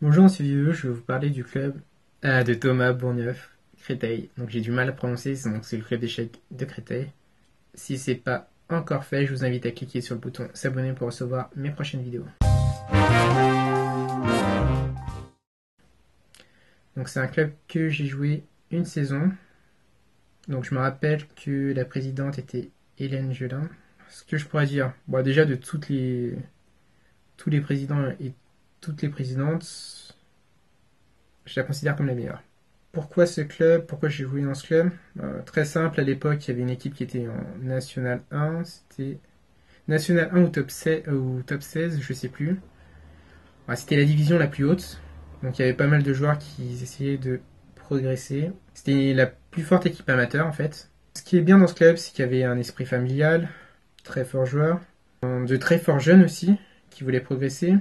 Bonjour, c'est Vieux, je vais vous parler du club de Thomas Bourgneuf, Créteil. Donc j'ai du mal à prononcer, donc c'est le club d'échecs de Créteil. Si c'est pas encore fait, je vous invite à cliquer sur le bouton s'abonner pour recevoir mes prochaines vidéos. Donc c'est un club que j'ai joué une saison. Donc je me rappelle que la présidente était Hélène Gelin. Ce que je pourrais dire, bon, déjà de tous les présidents et toutes les présidentes, je la considère comme la meilleure. Pourquoi ce club? Pourquoi j'ai joué dans ce club? Très simple, à l'époque, il y avait une équipe qui était en National 1. C'était National 1 ou top 16, je sais plus. C'était la division la plus haute. Donc il y avait pas mal de joueurs qui essayaient de progresser. C'était la plus forte équipe amateur en fait. Ce qui est bien dans ce club, c'est qu'il y avait un esprit familial, très forts joueurs, de très forts jeunes aussi, qui voulaient progresser.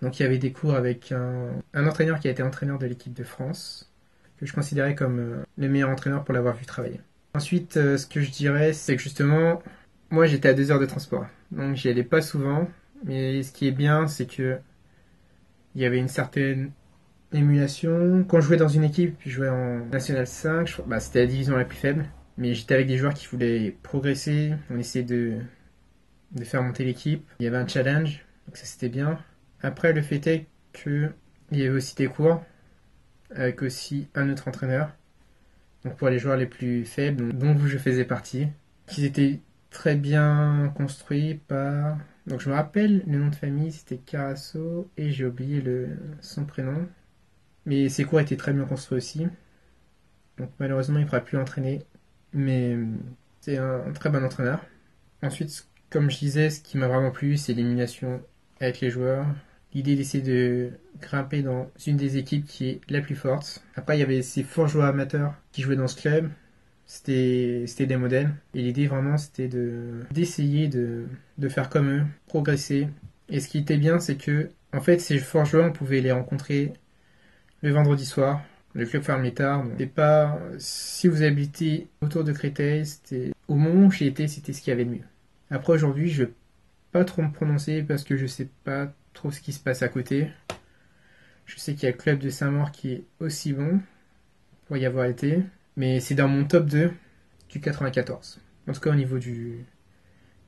Donc il y avait des cours avec un entraîneur qui a été entraîneur de l'équipe de France, que je considérais comme le meilleur entraîneur pour l'avoir vu travailler. Ensuite, ce que je dirais, c'est que justement, moi j'étais à 2 heures de transport, donc j'y allais pas souvent, mais ce qui est bien, c'est que il y avait une certaine émulation. Quand je jouais dans une équipe, je jouais en National 5, c'était la division la plus faible, mais j'étais avec des joueurs qui voulaient progresser, on essayait de faire monter l'équipe, il y avait un challenge, donc ça c'était bien. Après, le fait est qu'il y avait aussi des cours, avec aussi un autre entraîneur, donc pour les joueurs les plus faibles, dont je faisais partie, qui étaient très bien construits par... Donc je me rappelle le nom de famille, c'était Carasso, et j'ai oublié son prénom. Mais ses cours étaient très bien construits aussi. Donc malheureusement, il ne pourra plus entraîner, mais c'est un très bon entraîneur. Ensuite, comme je disais, ce qui m'a vraiment plu, c'est l'émulation avec les joueurs. L'idée d'essayer de grimper dans une des équipes qui est la plus forte. Après, il y avait ces forts joueurs amateurs qui jouaient dans ce club. C'était des modèles. Et l'idée vraiment, c'était d'essayer de faire comme eux, progresser. Et ce qui était bien, c'est que, en fait, ces forts joueurs, on pouvait les rencontrer le vendredi soir. Le club fermait tard. C'est pas, si vous habitez autour de Créteil, au moment où j'y étais, c'était ce qu'il y avait de mieux. Après, aujourd'hui, je vais pas trop me prononcer parce que je sais pas trop ce qui se passe à côté. Je sais qu'il y a le club de Saint-Maur qui est aussi bon pour y avoir été, mais c'est dans mon top 2 du 94. En tout cas au niveau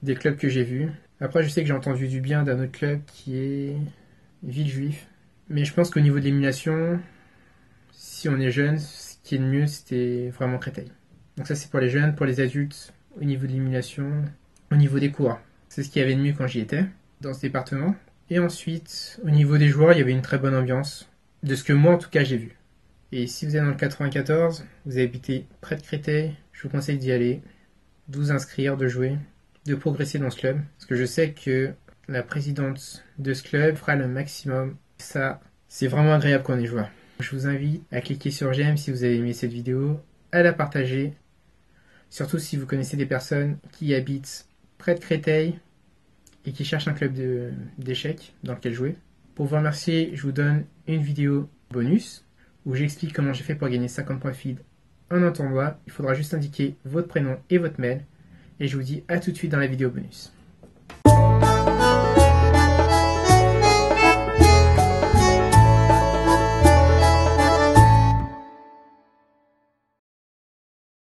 des clubs que j'ai vus. Après, je sais que j'ai entendu du bien d'un autre club qui est Villejuif. Mais je pense qu'au niveau de l'émulation, si on est jeune, ce qui est le mieux, c'était vraiment Créteil. Donc ça, c'est pour les jeunes. Pour les adultes, au niveau de l'émulation, au niveau des cours, c'est ce qu'il y avait de mieux quand j'y étais, dans ce département. Et ensuite, au niveau des joueurs, il y avait une très bonne ambiance, de ce que moi en tout cas j'ai vu. Et si vous êtes dans le 94, vous habitez près de Créteil, je vous conseille d'y aller, de vous inscrire, de jouer, de progresser dans ce club. Parce que je sais que la présidente de ce club fera le maximum. Ça, c'est vraiment agréable quand on est joueur. Je vous invite à cliquer sur j'aime si vous avez aimé cette vidéo, à la partager, surtout si vous connaissez des personnes qui habitent près de Créteil et qui cherchent un club d'échecs dans lequel jouer. Pour vous remercier, je vous donne une vidéo bonus où j'explique comment j'ai fait pour gagner 50 points feed en un tournoi. Il faudra juste indiquer votre prénom et votre mail. Et je vous dis à tout de suite dans la vidéo bonus.